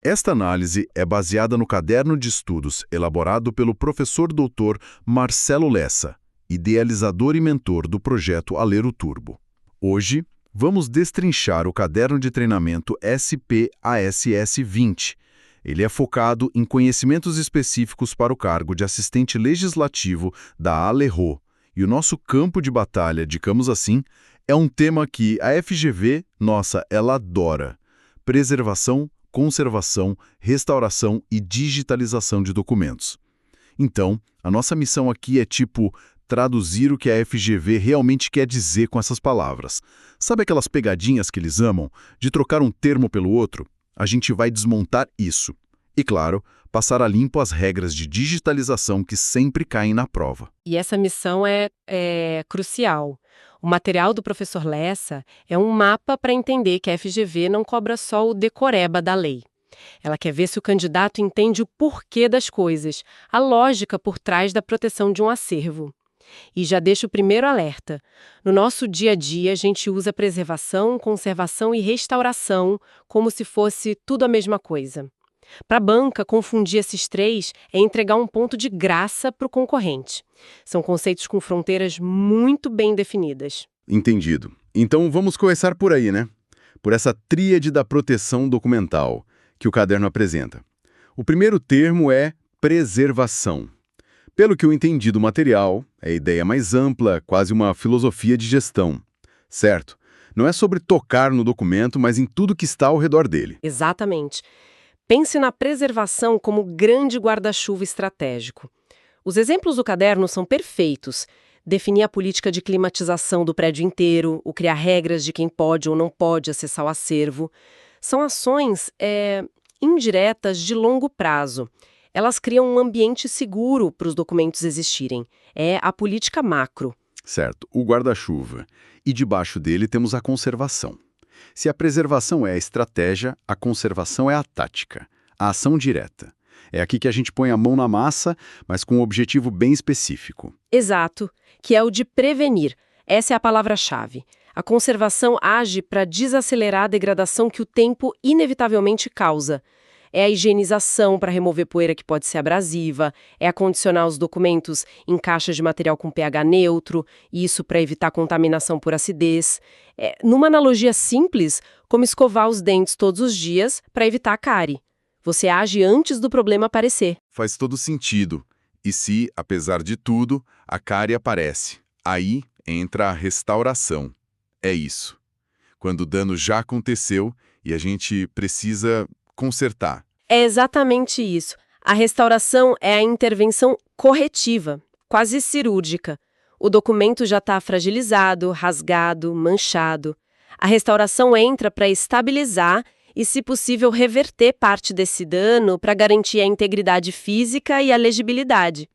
Esta análise é baseada no caderno de estudos elaborado pelo professor doutor Marcelo Lessa, idealizador e mentor do projeto Alero Turbo. Hoje, vamos destrinchar o caderno de treinamento SP-ASS 20. Ele é focado em conhecimentos específicos para o cargo de assistente legislativo da Alero. E o nosso campo de batalha, digamos assim, é um tema que a FGV, nossa, ela adora: preservação, conservação, restauração e digitalização de documentos. Então, a nossa missão aqui é traduzir o que a FGV realmente quer dizer com essas palavras. Sabe aquelas pegadinhas que eles amam, de trocar um termo pelo outro? A gente vai desmontar isso. E, claro, passar a limpo as regras de digitalização que sempre caem na prova. E essa missão é crucial. O material do professor Lessa é um mapa para entender que a FGV não cobra só o decoreba da lei. Ela quer ver se o candidato entende o porquê das coisas, a lógica por trás da proteção de um acervo. E já deixo o primeiro alerta. No nosso dia a dia, a gente usa preservação, conservação e restauração como se fosse tudo a mesma coisa. Para a banca, confundir esses três é entregar um ponto de graça para o concorrente. São conceitos com fronteiras muito bem definidas. Entendido. Então vamos começar por aí, né? Por essa tríade da proteção documental que o caderno apresenta. O primeiro termo é preservação. Pelo que eu entendi do material, é a ideia mais ampla, quase uma filosofia de gestão. Certo? Não é sobre tocar no documento, mas em tudo que está ao redor dele. Exatamente. Pense na preservação como grande guarda-chuva estratégico. Os exemplos do caderno são perfeitos. Definir a política de climatização do prédio inteiro, o criar regras de quem pode ou não pode acessar o acervo. São ações indiretas de longo prazo. Elas criam um ambiente seguro para os documentos existirem. É a política macro. Certo, o guarda-chuva. E debaixo dele temos a conservação. Se a preservação é a estratégia, a conservação é a tática, a ação direta. É aqui que a gente põe a mão na massa, mas com um objetivo bem específico. Exato, que é o de prevenir. Essa é a palavra-chave. A conservação age para desacelerar a degradação que o tempo inevitavelmente causa. É a higienização para remover poeira que pode ser abrasiva, é acondicionar os documentos em caixas de material com pH neutro, isso para evitar contaminação por acidez. Numa analogia simples, como escovar os dentes todos os dias para evitar a cárie. Você age antes do problema aparecer. Faz todo sentido. E se, apesar de tudo, a cárie aparece? Aí entra a restauração. É isso. Quando o dano já aconteceu e a gente precisa consertar. É exatamente isso. A restauração é a intervenção corretiva, quase cirúrgica. O documento já está fragilizado, rasgado, manchado. A restauração entra para estabilizar e, se possível, reverter parte desse dano para garantir a integridade física e a legibilidade.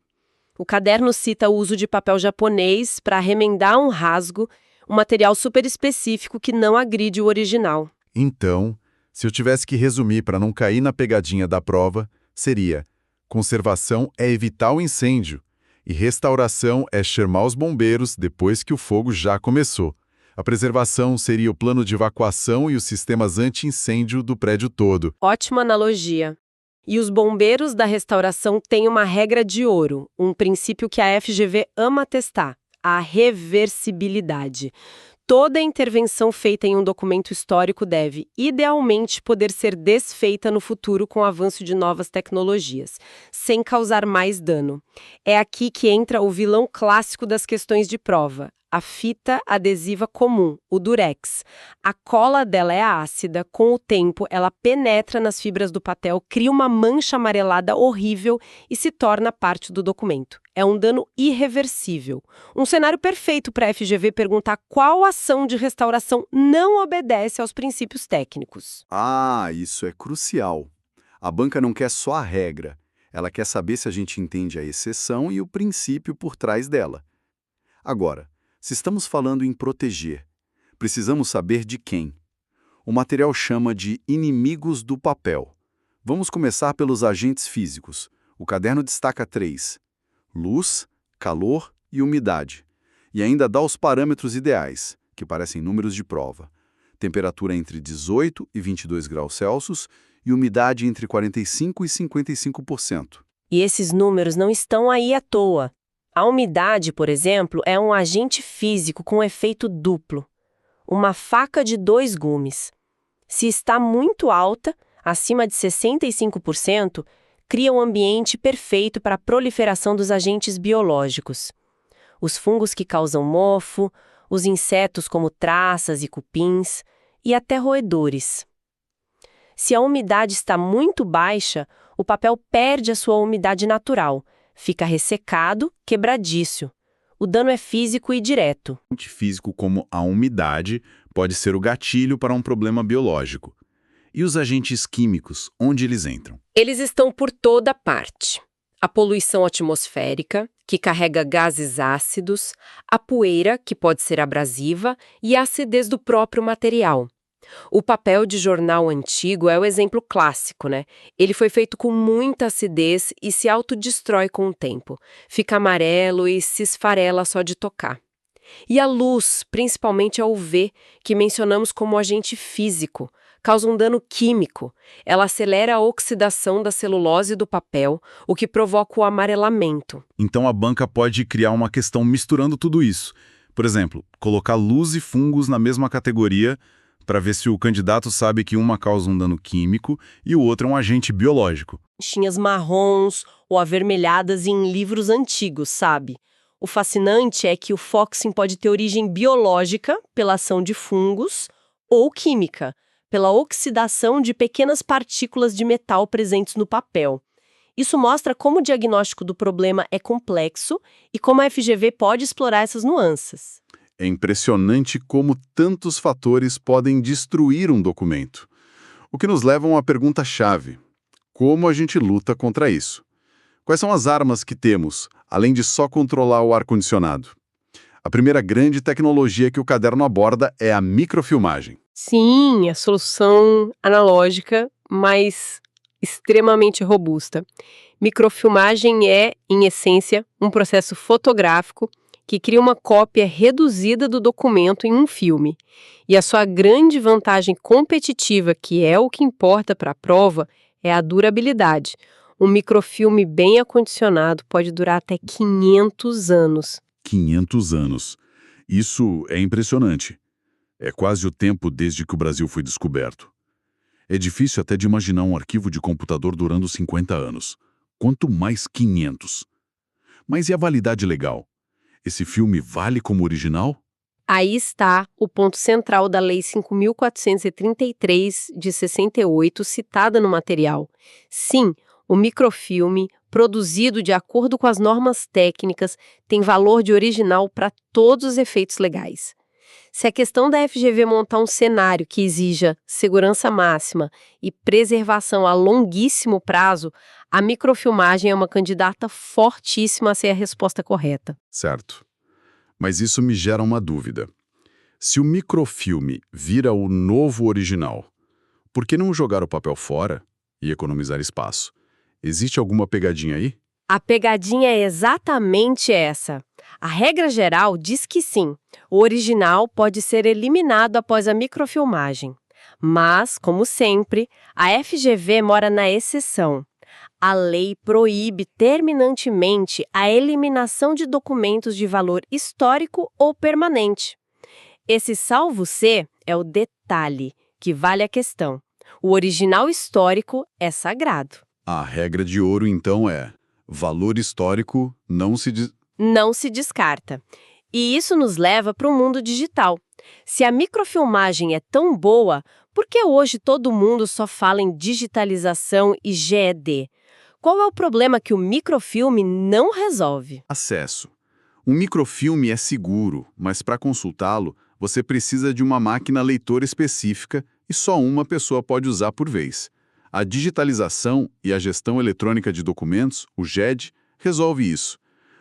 O caderno cita o uso de papel japonês para remendar um rasgo, um material super específico que não agride o original. Então, se eu tivesse que resumir para não cair na pegadinha da prova, seria: conservação é evitar o incêndio e restauração é chamar os bombeiros depois que o fogo já começou. A preservação seria o plano de evacuação e os sistemas anti-incêndio do prédio todo. Ótima analogia. E os bombeiros da restauração têm uma regra de ouro, um princípio que a FGV ama testar: a reversibilidade. Toda intervenção feita em um documento histórico deve, idealmente, poder ser desfeita no futuro com o avanço de novas tecnologias, sem causar mais dano. É aqui que entra o vilão clássico das questões de prova: a fita adesiva comum, o durex. A cola dela é ácida, com o tempo ela penetra nas fibras do papel, cria uma mancha amarelada horrível e se torna parte do documento. É um dano irreversível. Um cenário perfeito para a FGV perguntar qual ação de restauração não obedece aos princípios técnicos. Ah, isso é crucial. A banca não quer só a regra. Ela quer saber se a gente entende a exceção e o princípio por trás dela. Agora, se estamos falando em proteger, precisamos saber de quem. O material chama de inimigos do papel. Vamos começar pelos agentes físicos. O caderno destaca 3: luz, calor e umidade. E ainda dá os parâmetros ideais, que parecem números de prova. Temperatura entre 18 e 22 graus Celsius e umidade entre 45% e 55%. E esses números não estão aí à toa. A umidade, por exemplo, é um agente físico com efeito duplo. Uma faca de dois gumes. Se está muito alta, acima de 65%, cria um ambiente perfeito para a proliferação dos agentes biológicos. Os fungos que causam mofo, os insetos como traças e cupins, e até roedores. Se a umidade está muito baixa, o papel perde a sua umidade natural, fica ressecado, quebradiço. O dano é físico e direto. Um agente físico como a umidade pode ser o gatilho para um problema biológico. E os agentes químicos, onde eles entram? Eles estão por toda parte. A poluição atmosférica, que carrega gases ácidos, a poeira, que pode ser abrasiva, e a acidez do próprio material. O papel de jornal antigo é o exemplo clássico, né? Ele foi feito com muita acidez e se autodestrói com o tempo. Fica amarelo e se esfarela só de tocar. E a luz, principalmente a UV, que mencionamos como agente físico, causa um dano químico. Ela acelera a oxidação da celulose do papel, o que provoca o amarelamento. Então a banca pode criar uma questão misturando tudo isso. Por exemplo, colocar luz e fungos na mesma categoria para ver se o candidato sabe que uma causa um dano químico e o outro é um agente biológico. Manchinhas marrons ou avermelhadas em livros antigos, sabe? O fascinante é que o Foxing pode ter origem biológica, pela ação de fungos, ou química, pela oxidação de pequenas partículas de metal presentes no papel. Isso mostra como o diagnóstico do problema é complexo e como a FGV pode explorar essas nuances. É impressionante como tantos fatores podem destruir um documento. O que nos leva a uma pergunta-chave. Como a gente luta contra isso? Quais são as armas que temos, além de só controlar o ar-condicionado? A primeira grande tecnologia que o caderno aborda é a microfilmagem. Sim, a solução analógica, mas extremamente robusta. Microfilmagem é, em essência, um processo fotográfico que cria uma cópia reduzida do documento em um filme. E a sua grande vantagem competitiva, que é o que importa para a prova, é a durabilidade. Um microfilme bem acondicionado pode durar até 500 anos. 500 anos. Isso é impressionante. É quase o tempo desde que o Brasil foi descoberto. É difícil até de imaginar um arquivo de computador durando 50 anos. Quanto mais 500. Mas e a validade legal? Esse filme vale como original? Aí está o ponto central da Lei 5.433, de 68, citada no material. Sim, o microfilme, produzido de acordo com as normas técnicas, tem valor de original para todos os efeitos legais. Se a questão da FGV montar um cenário que exija segurança máxima e preservação a longuíssimo prazo, a microfilmagem é uma candidata fortíssima a ser a resposta correta. Certo. Mas isso me gera uma dúvida. Se o microfilme vira o novo original, por que não jogar o papel fora e economizar espaço? Existe alguma pegadinha aí? A pegadinha é exatamente essa. A regra geral diz que sim, o original pode ser eliminado após a microfilmagem. Mas, como sempre, a FGV mora na exceção. A lei proíbe terminantemente a eliminação de documentos de valor histórico ou permanente. Esse salvo-se é o detalhe que vale a questão. O original histórico é sagrado. A regra de ouro, então, é: valor histórico não se descarta. E isso nos leva para o mundo digital. Se a microfilmagem é tão boa, por que hoje todo mundo só fala em digitalização e GED? Qual é o problema que o microfilme não resolve? Acesso. Um microfilme é seguro, mas para consultá-lo, você precisa de uma máquina leitora específica e só uma pessoa pode usar por vez. A digitalização e a gestão eletrônica de documentos, o GED, resolve isso.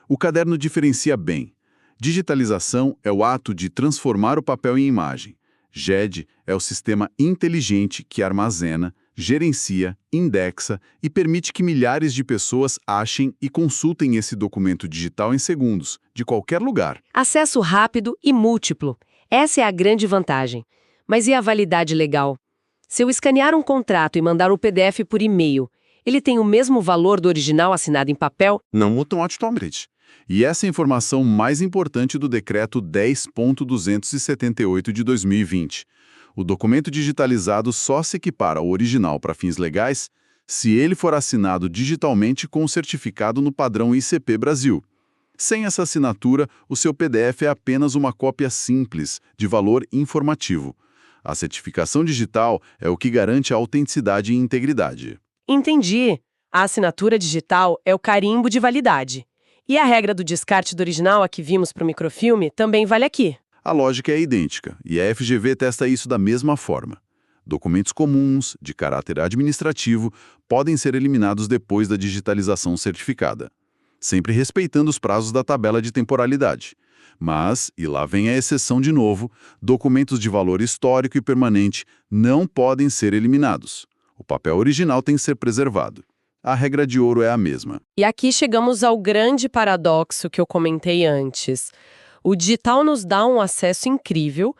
O caderno diferencia bem. Digitalização é o ato de transformar o papel em imagem. GED é o sistema inteligente que armazena, gerencia, indexa e permite que milhares de pessoas achem e consultem esse documento digital em segundos, de qualquer lugar. Acesso rápido e múltiplo. Essa é a grande vantagem. Mas e a validade legal? Se eu escanear um contrato e mandar o PDF por e-mail, ele tem o mesmo valor do original assinado em papel? Não automaticamente. E essa é a informação mais importante do Decreto 10.278 de 2020. O documento digitalizado só se equipara ao original para fins legais se ele for assinado digitalmente com o certificado no padrão ICP Brasil. Sem essa assinatura, o seu PDF é apenas uma cópia simples, de valor informativo. A certificação digital é o que garante a autenticidade e integridade. Entendi. A assinatura digital é o carimbo de validade. E a regra do descarte do original a que vimos para o microfilme também vale aqui. A lógica é idêntica, e a FGV testa isso da mesma forma. Documentos comuns, de caráter administrativo, podem ser eliminados depois da digitalização certificada, sempre respeitando os prazos da tabela de temporalidade. Mas, e lá vem a exceção de novo, documentos de valor histórico e permanente não podem ser eliminados. O papel original tem que ser preservado. A regra de ouro é a mesma. E aqui chegamos ao grande paradoxo que eu comentei antes. O digital nos dá um acesso incrível,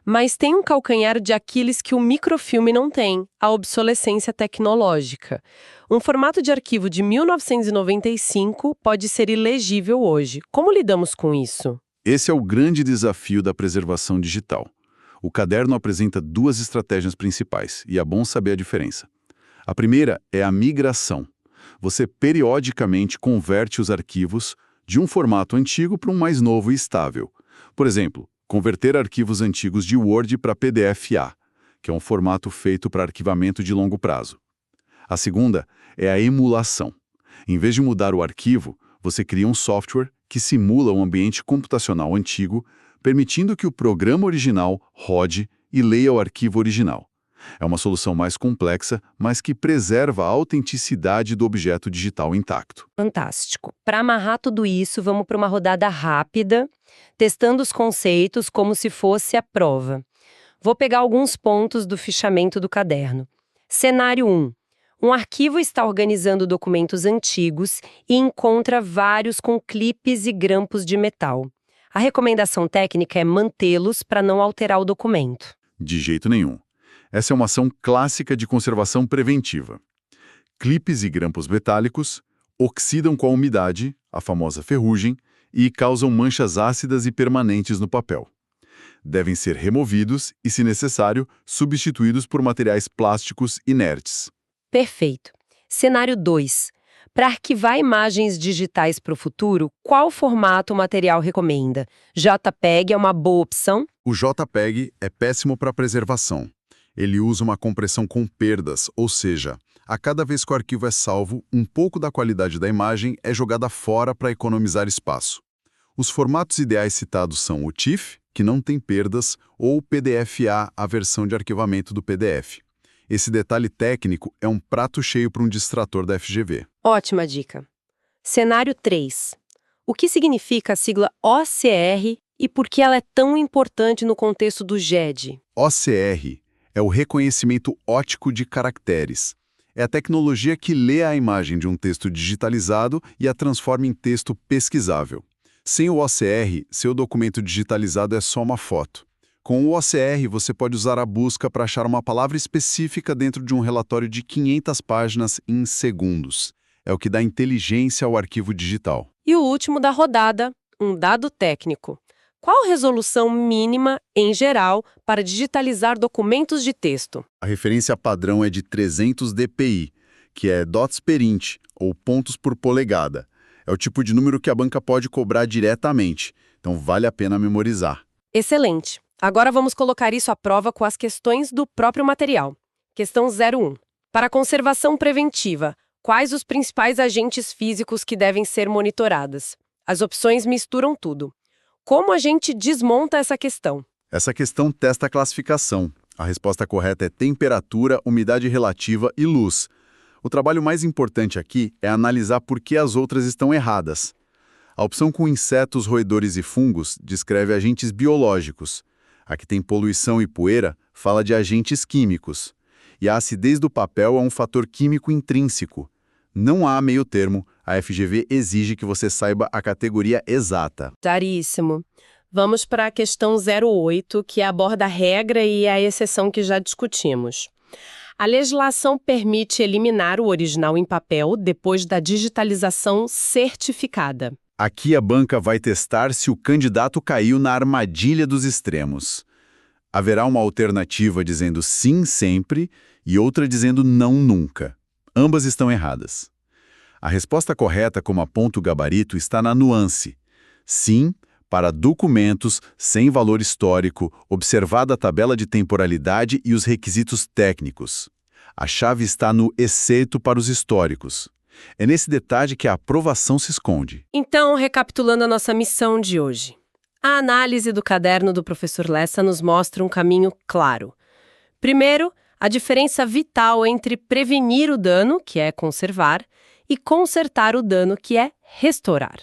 mas tem um calcanhar de Aquiles que o microfilme não tem, a obsolescência tecnológica. Um formato de arquivo de 1995 pode ser ilegível hoje. Como lidamos com isso? Esse é o grande desafio da preservação digital. O caderno apresenta duas estratégias principais, e é bom saber a diferença. A primeira é a migração. Você periodicamente converte os arquivos de um formato antigo para um mais novo e estável. Por exemplo, converter arquivos antigos de Word para PDF-A, que é um formato feito para arquivamento de longo prazo. A segunda é a emulação. Em vez de mudar o arquivo, você cria um software que simula um ambiente computacional antigo, permitindo que o programa original rode e leia o arquivo original. É uma solução mais complexa, mas que preserva a autenticidade do objeto digital intacto. Fantástico. Para amarrar tudo isso, vamos para uma rodada rápida, testando os conceitos como se fosse a prova. Vou pegar alguns pontos do fichamento do caderno. Cenário 1. Um arquivo está organizando documentos antigos e encontra vários com clipes e grampos de metal. A recomendação técnica é mantê-los para não alterar o documento. De jeito nenhum. Essa é uma ação clássica de conservação preventiva. Clipes e grampos metálicos oxidam com a umidade, a famosa ferrugem, e causam manchas ácidas e permanentes no papel. Devem ser removidos e, se necessário, substituídos por materiais plásticos inertes. Perfeito. Cenário 2. Para arquivar imagens digitais para o futuro, qual formato o material recomenda? JPEG é uma boa opção? O JPEG é péssimo para preservação. Ele usa uma compressão com perdas, ou seja, a cada vez que o arquivo é salvo, um pouco da qualidade da imagem é jogada fora para economizar espaço. Os formatos ideais citados são o TIFF, que não tem perdas, ou o PDF-A, a versão de arquivamento do PDF. Esse detalhe técnico é um prato cheio para um distrator da FGV. Ótima dica. Cenário 3. O que significa a sigla OCR e por que ela é tão importante no contexto do GED? OCR é o reconhecimento óptico de caracteres. É a tecnologia que lê a imagem de um texto digitalizado e a transforma em texto pesquisável. Sem o OCR, seu documento digitalizado é só uma foto. Com o OCR, você pode usar a busca para achar uma palavra específica dentro de um relatório de 500 páginas em segundos. É o que dá inteligência ao arquivo digital. E o último da rodada, um dado técnico. Qual resolução mínima, em geral, para digitalizar documentos de texto? A referência padrão é de 300 dpi, que é dots per inch, ou pontos por polegada. É o tipo de número que a banca pode cobrar diretamente, então vale a pena memorizar. Excelente. Agora vamos colocar isso à prova com as questões do próprio material. Questão 01. Para a conservação preventiva, quais os principais agentes físicos que devem ser monitoradas? As opções misturam tudo. Como a gente desmonta essa questão? Essa questão testa a classificação. A resposta correta é temperatura, umidade relativa e luz. O trabalho mais importante aqui é analisar por que as outras estão erradas. A opção com insetos, roedores e fungos descreve agentes biológicos. A que tem poluição e poeira fala de agentes químicos. E a acidez do papel é um fator químico intrínseco. Não há meio termo, a FGV exige que você saiba a categoria exata. Claríssimo. Vamos para a questão 08, que aborda a regra e a exceção que já discutimos. A legislação permite eliminar o original em papel depois da digitalização certificada. Aqui a banca vai testar se o candidato caiu na armadilha dos extremos. Haverá uma alternativa dizendo sim sempre e outra dizendo não nunca. Ambas estão erradas. A resposta correta, como aponta o gabarito, está na nuance. Sim, para documentos sem valor histórico, observada a tabela de temporalidade e os requisitos técnicos. A chave está no exceto para os históricos. É nesse detalhe que a aprovação se esconde. Então, recapitulando a nossa missão de hoje. A análise do caderno do professor Lessa nos mostra um caminho claro. Primeiro, a diferença vital entre prevenir o dano, que é conservar, e consertar o dano, que é restaurar.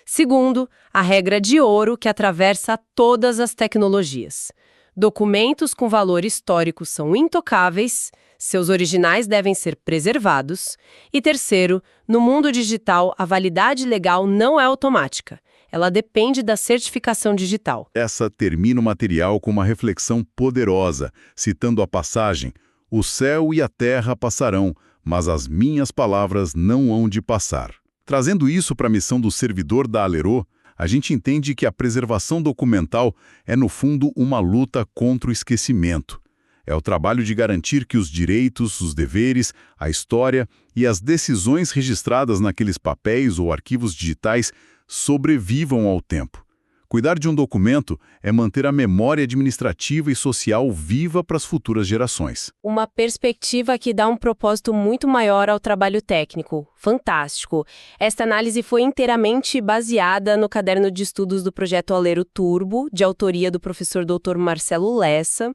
Segundo, a regra de ouro que atravessa todas as tecnologias. Documentos com valor histórico são intocáveis, seus originais devem ser preservados. E terceiro, no mundo digital, a validade legal não é automática. Ela depende da certificação digital. Essa termina o material com uma reflexão poderosa, citando a passagem: "O céu e a terra passarão, mas as minhas palavras não hão de passar." Trazendo isso para a missão do servidor da Alero, a gente entende que a preservação documental é, no fundo, uma luta contra o esquecimento. É o trabalho de garantir que os direitos, os deveres, a história e as decisões registradas naqueles papéis ou arquivos digitais sobrevivam ao tempo. Cuidar de um documento é manter a memória administrativa e social viva para as futuras gerações. Uma perspectiva que dá um propósito muito maior ao trabalho técnico. Fantástico! Esta análise foi inteiramente baseada no caderno de estudos do projeto Alero Turbo, de autoria do professor Dr. Marcelo Lessa.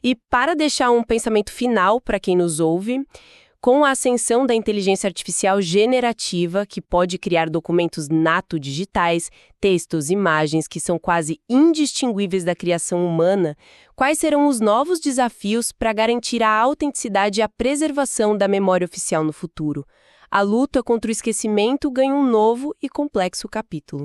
E para deixar um pensamento final para quem nos ouve, com a ascensão da inteligência artificial generativa, que pode criar documentos nato-digitais, textos, imagens que são quase indistinguíveis da criação humana, quais serão os novos desafios para garantir a autenticidade e a preservação da memória oficial no futuro? A luta contra o esquecimento ganha um novo e complexo capítulo.